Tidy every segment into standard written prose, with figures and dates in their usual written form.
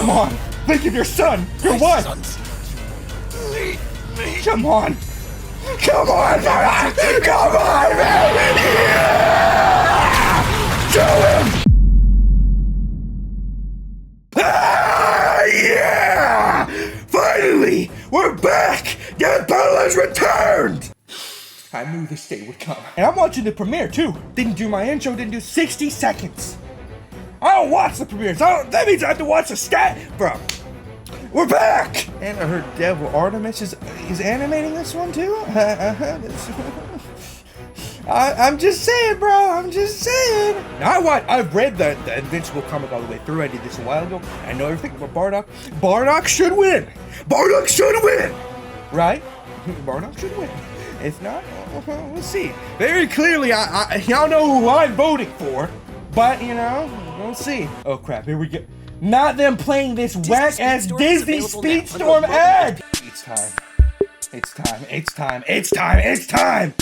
Come on! Think of your son! Your wife! Come on! Come on, man! Come on, man! Yeah! Kill him! Ah, yeah! Finally! We're back! Deadpool has returned! I knew this day would come. And I'm watching the premiere too. Didn't do my intro, didn't do 60 seconds. I don't watch the premieres. That means I have to watch the stat. Bro, we're back! And I heard Devil Artemis is animating this one too? I'm just saying, bro. I'm just saying. Now I've read the Invincible comic all the way through. I did this a while ago. I know everything about Bardock. Bardock should win. Bardock should win. Right? Bardock should win. If not, we'll see. Very clearly, y'all know who I'm voting for. But, you know, we'll see. Oh, crap. Here we go. Not them playing this whack-ass Disney Speedstorm ad. It's time. It's time. It's time. It's time. It's time.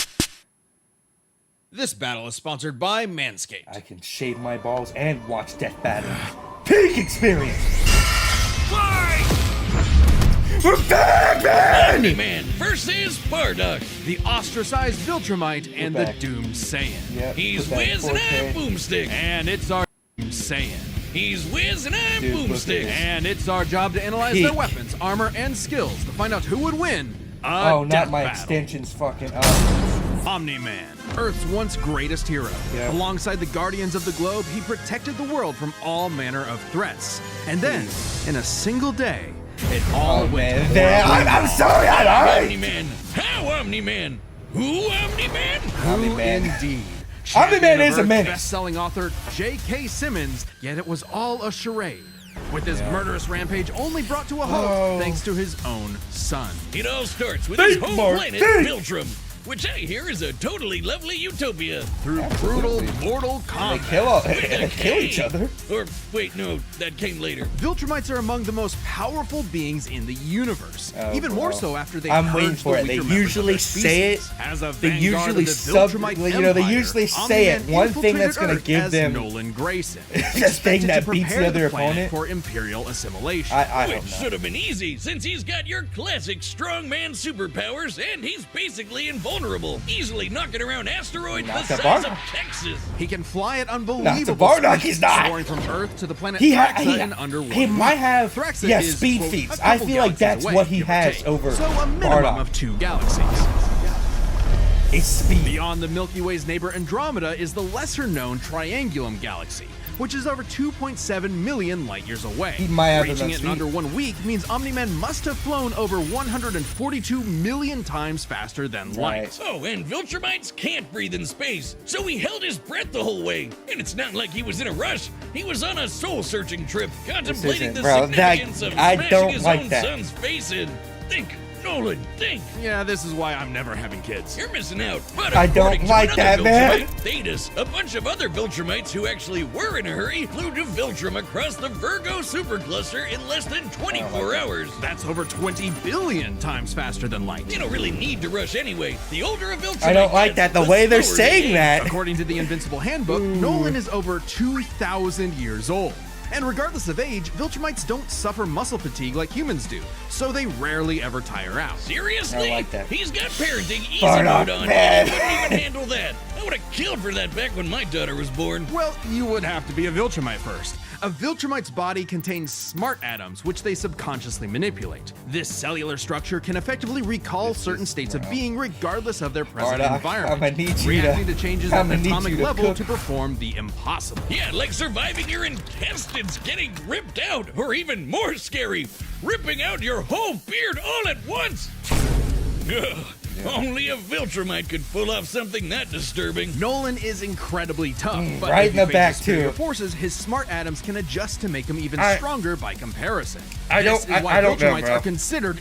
This battle is sponsored by Manscaped. I can shave my balls and watch Death Battle. Peak experience! Fight! We're back, man! Omni-Man versus Bardock, the ostracized Viltrumite and the back. Doomed Saiyan. Yep, He's put that Wiz and 4K. I'm Boomstick. And it's our Doomed Saiyan. He's Wiz and I'm Dude, look at Boomstick. this. And it's our job to analyze Peak. their weapons, armor, and skills to find out who would win a Oh, death not my battle. extensions fucking up. Omni-Man, Earth's once greatest hero. Yeah. Alongside the Guardians of the Globe, he protected the world from all manner of threats. And then, in a single day, it all went horribly I'm sorry, I'm Omni-Man! How Omni-Man? Who Omni-Man? Omni-Man. Indeed. Omni-Man is a Champion of Earth menace. Best-selling author J.K. Simmons, yet it was all a charade. With his murderous rampage only brought to a halt thanks to his own son. It all starts with Think, his home Mark, planet, think. Viltrum, which I hear is a totally lovely utopia. Through Absolutely. brutal mortal They combat. kill each other. Or, wait, no, that came later. Viltrumites are among the most powerful beings in the universe. Oh, even bro. more so after they I'm purge waiting the for it. They weaker members of usually their say it. species. As a They vanguard usually of the sub, Viltrumite you know, they Empire, usually say it. Omni-Man One thing that's infiltrated gonna Earth give as them Nolan Grayson, the thing expected that to beats the prepare other planet opponent. for imperial assimilation. I don't Which know. should have been easy, since he's got your classic strongman superpowers and he's basically invulnerable, easily knocking around asteroids Not the the size of Bardock. Texas. He can fly at unbelievable Bardock, speeds, he's not. soaring from Earth to the planet He Thraxa in under 1 he might have Thraxa yeah, is, speed quote, feats. a I couple feel like galaxies that's away, what he give or has take. over So a minimum Bardock. of 2 galaxies. It's speed. Beyond the Milky Way's neighbor Andromeda is the lesser-known Triangulum Galaxy, which is over 2.7 million light-years away. He might have Reaching enough it in speed. under 1 week means Omni-Man must have flown over 142 million times faster than light. Right. Oh, and Viltrumites can't breathe in space, so he held his breath the whole way. And it's not like he was in a rush. He was on a soul-searching trip, contemplating isn't- the bro, significance that- of I smashing don't his like own that. son's face in. Think, Nolan, think. Yeah, this is why I'm never having kids. You're missing out. But I don't according to like another that, man. Viltrumite, Thetis, a bunch of other Viltrumites who actually were in a hurry flew to Viltrum across the Virgo supercluster in less than 24 hours. That's over 20 billion times faster than light. You don't really need to rush anyway. The older a Viltrumite I don't like gets, that. The way they're slower they saying age. that. According to the Invincible Handbook, Nolan is over 2,000 years old. And regardless of age, Viltrumites don't suffer muscle fatigue like humans do, so they rarely ever tire out. Seriously? I like that. He's got parenting easy Bardock, mode on. man. He wouldn't even handle that. I would have killed for that back when my daughter was born. Well, you would have to be a Viltrumite first. A Viltrumite's body contains smart atoms, which they subconsciously manipulate. This cellular structure can effectively recall certain states of being regardless of their present Bardock, environment, I'ma need you reacting to- to changes at I'ma the need atomic you to level cook. to perform the impossible. Yeah, like surviving your intestines getting ripped out, or even more scary, ripping out your whole beard all at once. Ugh. Only a Viltrumite could pull off something that disturbing. Nolan is incredibly tough, but right if in he the back, faces superior too. forces, his smart atoms can adjust to make him even I- stronger by comparison. I This don't- is why I don't know, Viltrumites bro. are considered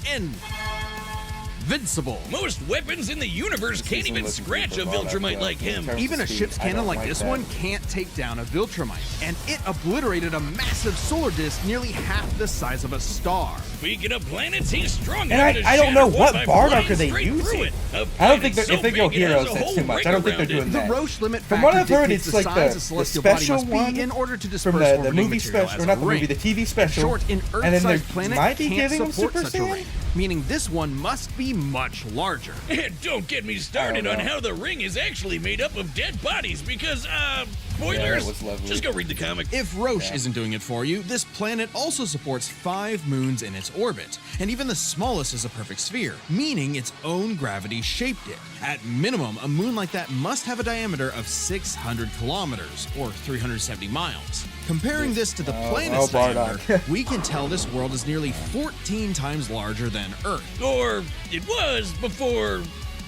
Invincible. Most weapons in the universe can't even scratch a Viltrumite like him. Even a ship's cannon like this one can't take down a Viltrumite, and it obliterated a massive solar disk nearly half the size of a star. Speaking of planets, he's strong And enough to I don't know shatter what one by Bardock flying are they straight through using. it. A I don't think planet they're, if they go big it has heroes, a that's whole too much. ring I don't think they're around it. doing The that. Roche limit From factor what I've heard, dictates it's the like size the a celestial body special must one be in order to disperse from the orbiting movie material special, as or not a the ring. movie, the TV In special. short, an And then Earth-sized they planet might be can't giving him support Super such a Saiyan? ring, meaning this one must be much larger. And don't get me started I on don't know. how the ring is actually made up of dead bodies because, that spoilers. was lovely. Just go read the comic. If Roche isn't doing it for you, this planet also supports 5 moons in its orbit, and even the smallest is a perfect sphere, meaning its own gravity shaped it. At minimum, a moon like that must have a diameter of 600 kilometers, or 370 miles. Comparing this to the planet's Bardock. diameter, we can tell this world is nearly 14 times larger than Earth. Or it was before,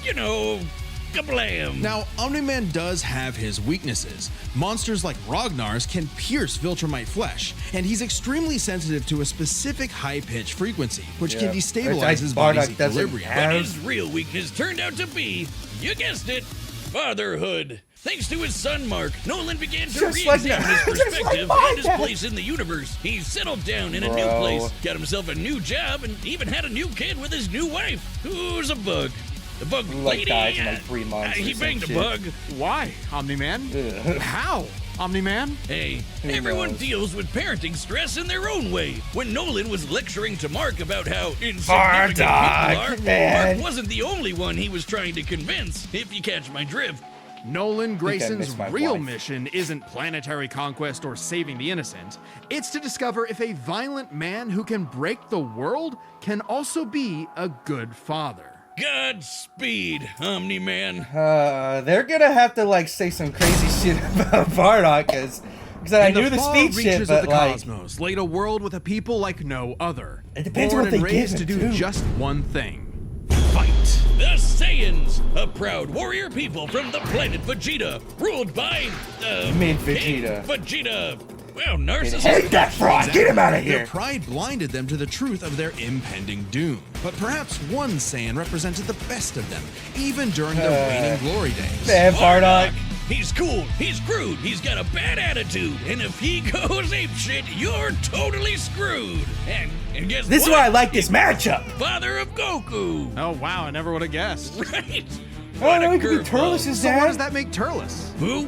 you know, kablam. Now, Omni-Man does have his weaknesses. Monsters like Ragnar's can pierce Viltrumite flesh, and he's extremely sensitive to a specific high-pitched frequency, which can Yeah. destabilize his Bardock body's doesn't equilibrium. have- But his real weakness turned out to be, you guessed it, fatherhood. Thanks to his son Mark, Nolan began to Just like re-examine that. his Just like perspective my and his dad. place in the universe. He settled down in a new Bro. place, got himself a new job, and even had a new kid with his new wife, who's a bug. The bug Like, lady, dies in, like, 3 months he or some banged a shit. bug. Why, Omni-Man? Ugh. How, Omni-Man? Hey, Who everyone knows? deals with parenting stress in their own way. When Nolan was lecturing to Mark about how insignificant people Bardock, are, man. Mark wasn't the only one he was trying to convince, if you catch my drift. Nolan Grayson's miss my real wife. mission isn't planetary conquest or saving the innocent. It's to discover if a violent man who can break the world can also be a good father. Godspeed, Omni-Man. They're gonna have to like say some crazy shit about Bardock, because I In knew the far speed reaches shit, of but the like, cosmos laid a world with a people like no other. It depends born what they and raised give to him, do too. just one thing: fight. The Saiyans, a proud warrior people from the planet Vegeta, ruled by, You mean King Vegeta. Vegeta. Well, hate narcissist. that fraud. Get him out of Their here. pride blinded them to the truth of their impending doom. But perhaps one Saiyan represented the best of them, even during their waning glory days. Man, Bardock. He's cool, he's crude, he's got a bad attitude, and if he goes apeshit, you're totally screwed. And guess This is what? why I like this matchup. Father of Goku. Oh wow, I never would have guessed. Right? Oh, What no, a he could be curveball. Turles' So what dad. does that make Turles? Who?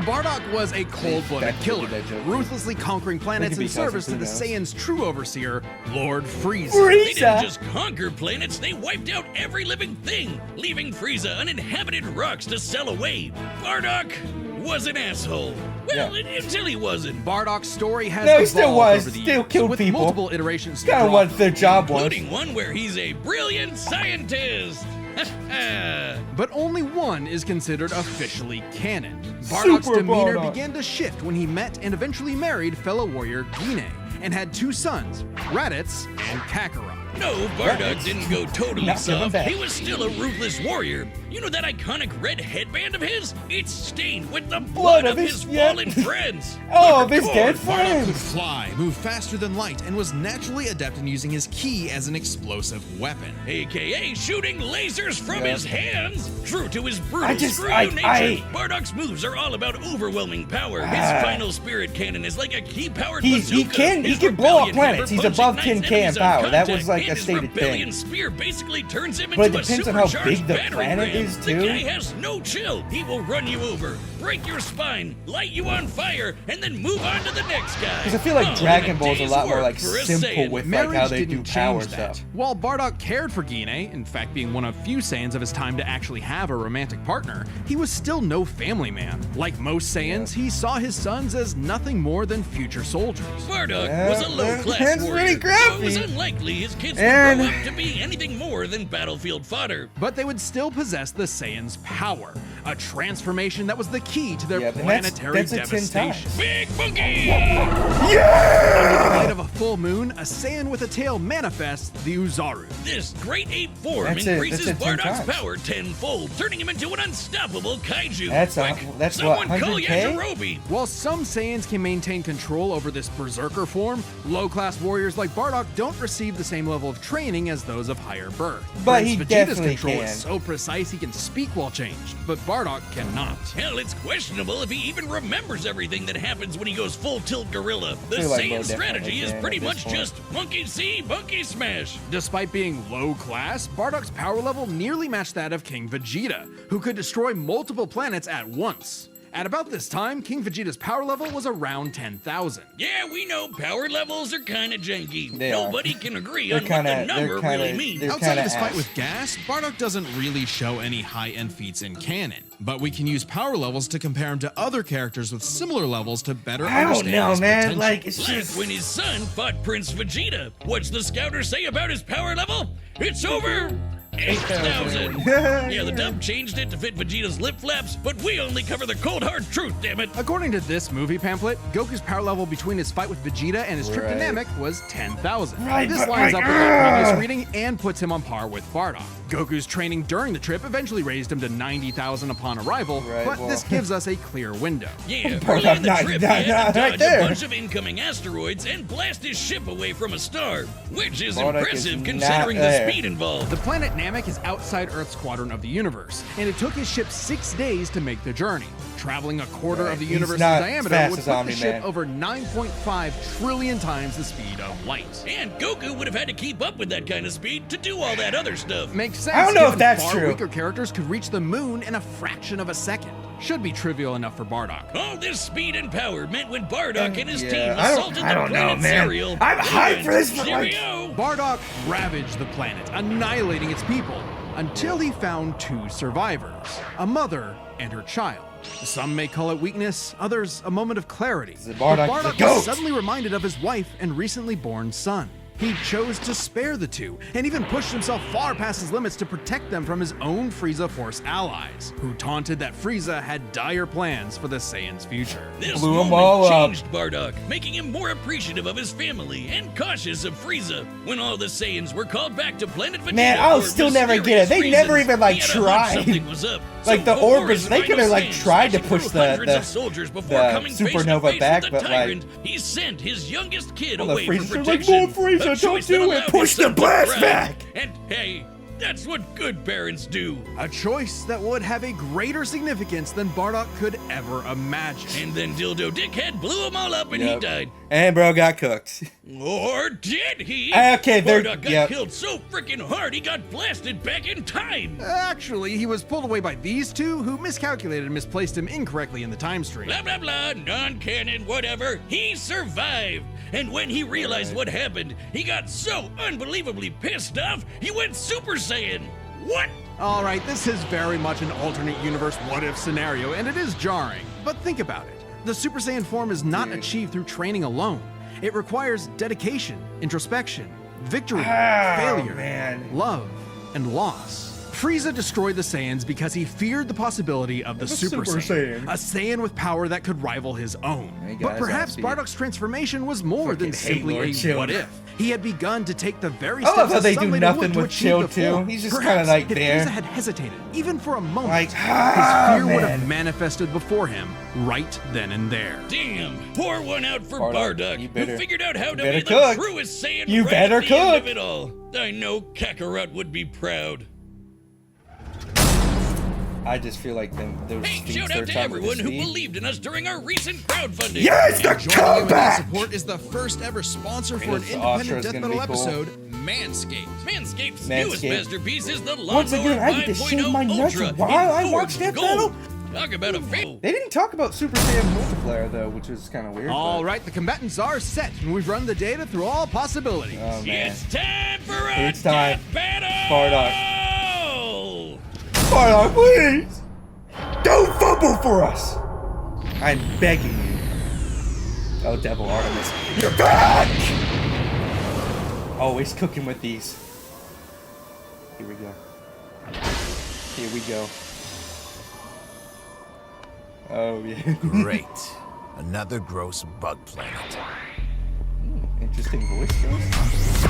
Bardock was a cold-blooded That could killer, be that joke. ruthlessly conquering planets could be in service to the cousins, who Saiyan's true overseer, Lord Frieza. They didn't Frieza. just conquer planets, they wiped out every living thing, leaving Frieza uninhabited rocks to sell away. Bardock was an asshole. Well, until he wasn't. Bardock's story has No, he still evolved was. over the Still years, killed with people. multiple iterations to Kind of draw what from, their job was. Including one where he's a brilliant scientist. but only one is considered officially canon. Bardock's Super demeanor Bardock. began to shift when he met and eventually married fellow warrior Guinea, and had 2 sons, Raditz and Kakarot. No, Bardock didn't go totally Not coming soft. back. He was still a ruthless warrior. You know that iconic red headband of his? It's stained with the blood of his fallen friends. Oh, of his dead Bardock could friends. fly, move faster than light, and was naturally adept in using his ki as an explosive weapon. AKA shooting lasers from his hands. True to his brutal I just- screw I- you nature, I- Bardock's moves are all about overwhelming power. His final spirit cannon is like a key-powered He bazooka. can His blow up rebellion planets. hammer He's above punches tin knights can enemies on power. That contact, was like and a his stated rebellion thing. spear basically turns him But into it a depends on how supercharged big the battering planet ram. is, The too. guy has no chill. He will run you over, break your spine, light you on fire, and then move on to the next guy. Because I feel like Oh, Dragon and a Ball's a day's lot more work like for a simple Saiyan. with like Marriage how they do didn't power change that. stuff. While Bardock cared for Guinea, in fact being one of few Saiyans of his time to actually have a romantic partner, he was still no family man. Like most Saiyans, he saw his sons as nothing more than future soldiers. Bardock Yeah, was a low-class that's warrior, really so it was graphic. unlikely his kids And- would grow up to be anything more than battlefield fodder. But they would still possess the Saiyans' power, a transformation that was the key to their Yeah, and planetary that's a 10 devastation. Big Boogie! Under the light of a full full moon, a Saiyan with a tail manifests the Uzaru. This great ape form That's it, increases that's it 10 Bardock's times. power tenfold, turning him into an unstoppable kaiju. That's Quick, what, someone call 100K? Yajirobe. While some Saiyans can maintain control over this berserker form, low-class warriors like Bardock don't receive the same level of training as those of higher birth. But Prince he Vegeta's definitely control can. is so precise he can speak while changed, but Bardock cannot. Hell, it's questionable if he even remembers everything that happens when he goes full tilt gorilla. The feel like Bo Saiyan definitely strategy is can pretty at this much point. just monkey see, monkey smash. Despite being low class, Bardock's power level nearly matched that of King Vegeta, who could destroy multiple planets at once. At about this time, King Vegeta's power level was around 10,000. Yeah, we know power levels are kinda janky. They are. Nobody can agree They're on what kinda- the they're number kinda- really means. they're Outside kinda of his fight ass. with Gas, Bardock doesn't really show any high-end feats in canon, but we can use power levels to compare him to other characters with similar levels to better I don't understand know, his man. potential. Like, it's Like just. when his son fought Prince Vegeta. What's the scouter say about his power level? It's over 8,000. Yeah, the dub changed it to fit Vegeta's lip flaps, but we only cover the cold hard truth, damn it. According to this movie pamphlet, Goku's power level between his fight with Vegeta and his trip to Right. Namek was 10,000. Right, This but lines like, up with the previous ugh. reading and puts him on par with Bardock. Goku's training during the trip eventually raised him to 90,000 upon arrival, Right, but well. this gives us a clear window. Yeah, Bardock early in the knocked trip, that he had to right dodge there. a bunch of incoming asteroids and blast his ship away from a star, which is Bardock is impressive not considering the there. speed involved. The planet Namek is outside Earth's quadrant of the universe, and it took his ship 6 days to make the journey. Traveling a quarter Right, of the he's universe's not diameter fast would as put the Omni-Man. ship over 9.5 trillion times the speed of light. And Goku would have had to keep up with that kind of speed to do all that other stuff. Makes sense. I don't know if given that's far true. Weaker characters could reach the moon in a fraction of a second. Should be trivial enough for Bardock. All this speed and power meant when Bardock and his Yeah, team I don't- assaulted I the don't know, planet man. Cereal. I'm hyped for this, but, like- Cheerio! Bardock ravaged the planet, annihilating its people, until he found 2 survivors, a mother and her child. Some may call it weakness, others a moment of clarity. Bardock But the Bardock goat. was suddenly reminded of his wife and recently born son. He chose to spare the 2, and even pushed himself far past his limits to protect them from his own Frieza Force allies, who taunted that Frieza had dire plans for the Saiyans' future. This Blew 'em moment all up. changed Bardock, making him more appreciative of his family and cautious of Frieza. When all the Saiyans were called back to planet Vegeta, Man, I'll for still never get it. They mysterious never reasons, even, like, he had a hunch tried. something was up. Like, So the before orbits, his they final could've, like, stand, tried to smashing push through the- hundreds the- of soldiers before the coming face to supernova face back, with the but, like- tyrant, he sent his youngest kid Well, the away from Friezas are like, protection. "No, Frieza, A don't choice do that it. allowed Push his son the to blast thrive. back." And hey, that's what good parents do. A choice that would have a greater significance than Bardock could ever imagine. And then Dildo Dickhead blew him all up and he Yep. died. And bro got cooked. Or did he? Okay, they're- Bardock got yep. killed so freaking hard he got blasted back in time. Actually, he was pulled away by these 2 who miscalculated and misplaced him incorrectly in the time stream. Blah blah blah, non-canon, whatever. He survived. And when he realized what happened, he got so unbelievably pissed off, he went Super Saiyan. What? Alright, this is very much an alternate universe what-if scenario, and it is jarring. But think about it. The Super Saiyan form is not achieved through training alone. It requires dedication, introspection, victory, failure, man. love, and loss. Frieza destroyed the Saiyans because he feared the possibility of the Super Saiyan, a Saiyan with power that could rival his own. He got But his perhaps ass beat. Bardock's transformation was more than Fucking hate simply Lord a Chill. what-if. He had begun to take the very I love steps how a they do son later nothing would to with achieve Chill, the too. form. He's just Perhaps kinda, like, if there. Frieza had hesitated, even for a moment, Like, his fear would have man. manifested before him right then and there. Damn, pour one out for Bardock, Bardock, you better- who figured out how to better be the cook. truest Saiyan You right better at the end of cook. it all. I know Kakarot would be proud. I just feel like those Hey, feats shout they're out to talking about everyone who speed. believed in us during our recent crowdfunding. Yes, the Joining you in that comeback! support is the first ever sponsor for an This independent Astra is death gonna metal be cool. episode, Manscaped. Manscaped's newest Manscaped. masterpiece is the Once Lawnmower again, I get to 5.0 shave my nuts Ultra while I in watch forged that gold. battle. Talk about a fail. They didn't talk about Super Saiyan multiplayer though, which was kind of weird. All but- right, the combatants are set, and we've run the data through all possibilities. Oh man, It's time for a It's time. death battle! Bardock, please don't fumble for us. I'm begging you. Oh, Devil Artemis, you're back! Always cooking with these. Here we go. Here we go. Oh yeah. Great. Another gross bug planet. interesting voice choice.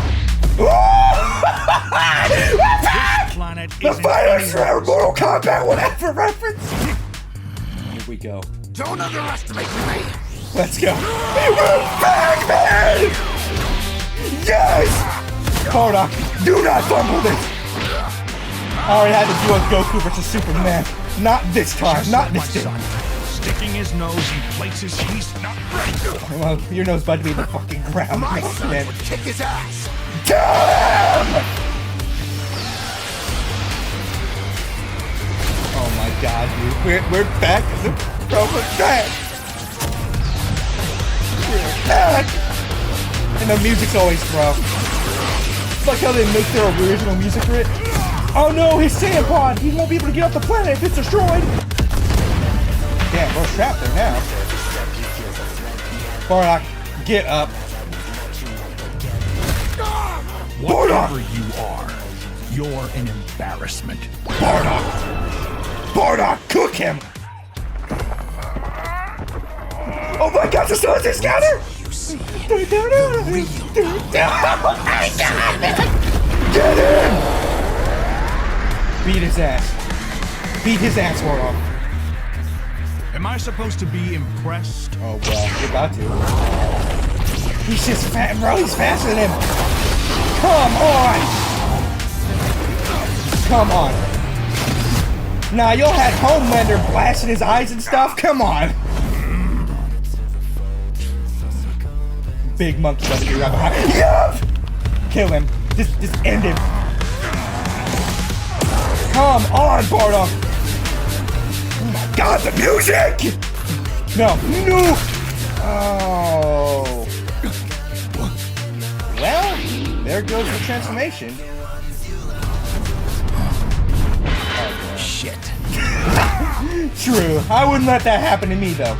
This planet The isn't fighters anywhere. for Mortal Kombat, whatever reference. Here we go. Don't underestimate me. Let's go. We're back, man! Yes! Bardock, do not fumble this. I already had to do a Goku versus Superman. Not this time. Not My this time. son, sticking his nose in places he's not ready. Well, your nose about to be in the fucking ground. My son Man. would kick his ass. Kill him! Oh my god, dude. We're back. Bro, we're back. We're back. And the music's always, bro. It's like how they make their original music for it. Oh no, his sand pod! He won't be able to get off the planet if it's destroyed! Damn, we're trapped there now. Bardock, get up. Whatever you are, you're an embarrassment. Bardock! Bardock, cook him! Oh my god, the sun's a scatter! Oh my god, man! Get him! Beat his ass. Beat his ass, Bardock. Am I supposed to be impressed? Oh well, you're about to. He's just fat, bro. He's faster than him. Come on! Come on. Nah, y'all had Homelander blasting his eyes and stuff. Come on. Big monkey doesn't be right behind. Yup! Kill him. Just end him. Come on, Bardock. Oh my god, the music! No. No! Oh. Well, there goes the transformation. Shit. True. I wouldn't let that happen to me, though.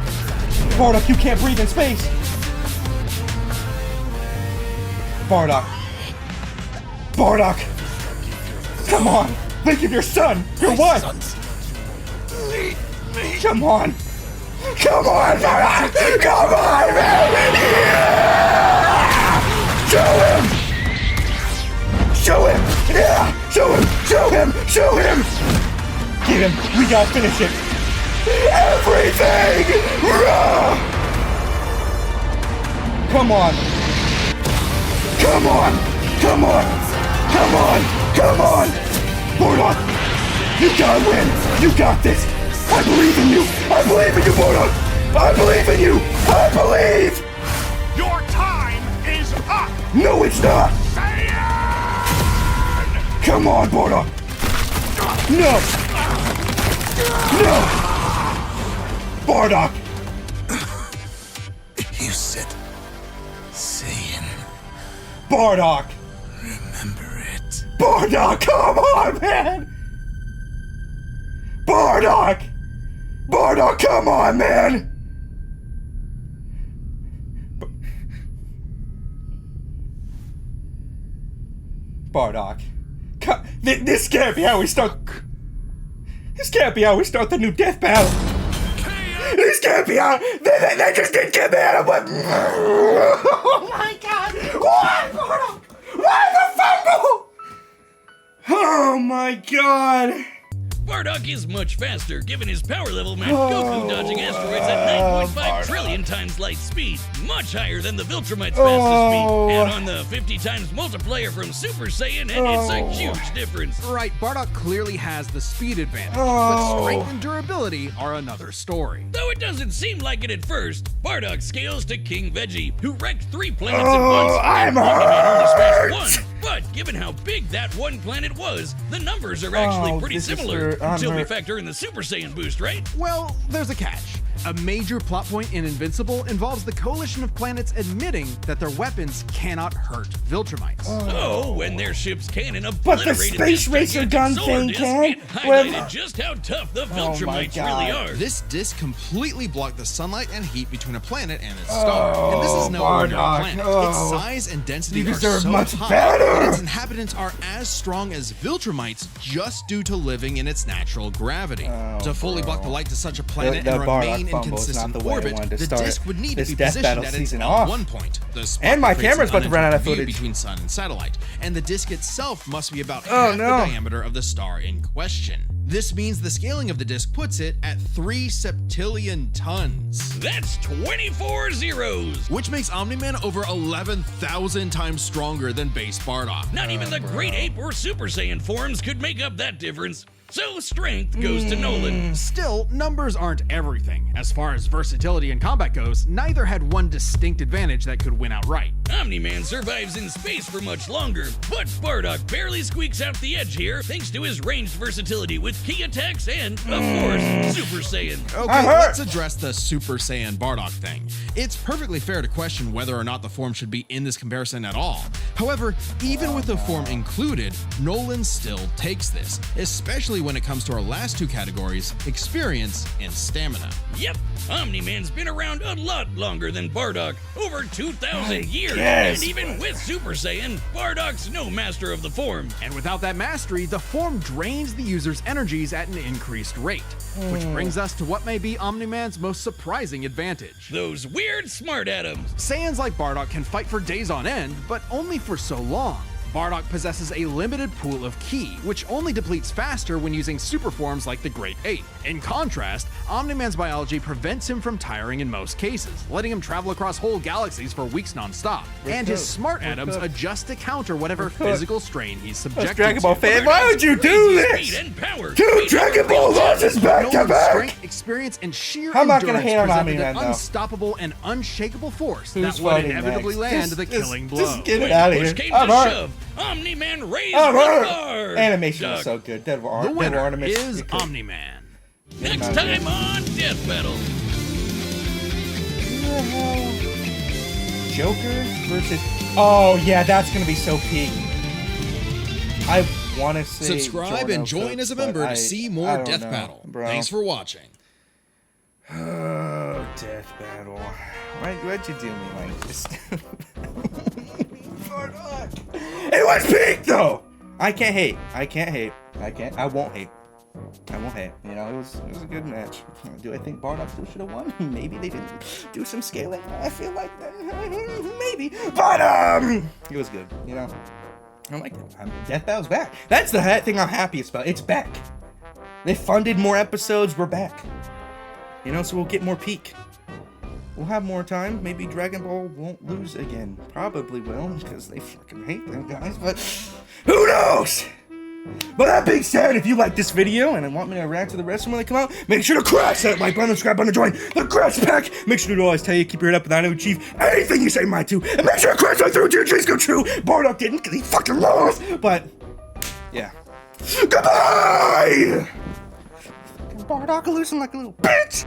Bardock, you can't breathe in space. Bardock. Bardock. Come on. Think of your son. Your wife. Come on. Come on, Bardock. Come on, man. Yeah! Show him. Show him. Yeah. Show him. Show him. Show him. Get him. We gotta finish it. Everything. Rah! Come on. Come on. Come on. Come on. Come on. Bardock, you gotta win! You got this! I believe in you! I believe in you, Bardock! I believe in you! I believe! Your time is up! No, it's not! Saiyan! Come on, Bardock! No! No! Bardock! You said Saiyan. Bardock! Remember it. Bardock, come on, man! Bardock! Bardock, come on, man! Bardock. This can't be how we start. This can't be how we start the new death battle. This can't be how. They just didn't get me out of my. Oh my god! Why, Bardock? Why the fumble? Oh my god! Bardock is much faster, given his power level match Goku dodging asteroids at 9.5 trillion times light speed, much higher than the Viltrumite's fastest speed, and on the 50 times multiplier from Super Saiyan, and it's a huge difference. Right, Bardock clearly has the speed advantage, but strength and durability are another story. Though it doesn't seem like it at first, Bardock scales to King Veggie, who wrecked 3 planets at once, I'm and Omni-Man only hurt! smashed 1. But given how big that one planet was, the numbers are actually pretty this is similar, hurt. I'm until we hurt. factor in the Super Saiyan boost, right? Well, there's a catch. A major plot point in Invincible involves the coalition of planets admitting that their weapons cannot hurt Viltrumites. Oh, when their ship's cannon But the obliterated space this racer gigantic gun solar thing disc, can? it highlighted just how tough the Viltrumites really God. are. This disc completely blocked the sunlight and heat between a planet and its star. And this is no ordinary Bardock. planet. Its size and density You are deserve so much high better. that its inhabitants are as strong as Viltrumites just due to living in its natural gravity. To fully block the light to such a planet The and remain Bardock. fumble is not inconsistent the way I orbit, wanted to the start disc would need to this be Death positioned Battle at its season L1 off. point. The spot And my creates camera's an about to run out of uninterrupted view footage. between sun and satellite, and the disc itself must be about Oh, half no. the diameter of the star in question. This means the scaling of the disc puts it at 3 septillion tons, That's 24 zeros. which makes Omni-Man over 11,000 times stronger than base Bardock. Not even the Great Ape or Super Saiyan forms could make up that difference. So strength goes to Nolan. Still, numbers aren't everything. As far as versatility in combat goes, neither had one distinct advantage that could win outright. Omni-Man survives in space for much longer, but Bardock barely squeaks out the edge here thanks to his ranged versatility with key attacks and, of course, Super Saiyan. Okay, I'm hurt. let's address the Super Saiyan Bardock thing. It's perfectly fair to question whether or not the form should be in this comparison at all. However, even with the form included, Nolan still takes this, especially when it comes to our last two categories, experience and stamina. Yep, Omni-Man's been around a lot longer than Bardock, over 2,000 years. guess, And even with Super Saiyan, Bardock's no master of the form. And without that mastery, the form drains the user's energies at an increased rate. Which brings us to what may be Omni-Man's most surprising advantage. Those weird smart atoms. Saiyans like Bardock can fight for days on end, but only for so long. Bardock possesses a limited pool of ki, which only depletes faster when using super forms like the Great Ape. In contrast, Omni-Man's biology prevents him from tiring in most cases, letting him travel across whole galaxies for weeks non-stop. And his smart atoms adjust to counter whatever physical strain he's subjected Dragon Ball to. fan, why would you do Crazy speed this? and power. Two Dragon Ball losses back to Nolan's back! strength, experience, and sheer I'm not gonna endurance hate on presented Omni-Man, an though. unstoppable and unshakable force Who's that would fighting inevitably next? land the killing blow. Just get it When out of push here. came I'm to hurt. shove, Omni-Man raised I'm the hurt. bar. Animation was Duck. so good. Devil The Devil winner Artemis. is You could- Omni-Man. Next time on Death Battle. Joker versus. Oh yeah, that's gonna be so peak. I want to say. Subscribe Jorno and join Cook, as a but member I to see I more don't Death know, Battle. bro. Thanks for watching. Oh, Death Battle. Why'd you do me like this? It was peak though. I can't hate. I can't hate. I won't hate. I won't hate. You know, it was a good match. Do I think Bardock still should have won? Maybe they didn't do some scaling. I feel like maybe, but it was good. You know, I like it. Death Battle's back. That's the thing I'm happiest about. It's back. They funded more episodes. We're back. You know, so we'll get more peak. We'll have more time. Maybe Dragon Ball won't lose again. Probably will, because they fucking hate them guys, but who knows? But that being said, if you like this video and want me to react to the rest of them when they come out, make sure to crash that like button, subscribe button, join the crash pack. Make sure to always tell you, keep your head up and I don't achieve anything you say mind to. And make sure to crash right through your dreams go true. Bardock didn't because he fucking lost. But, yeah. Goodbye! Bardock losing like a little bitch!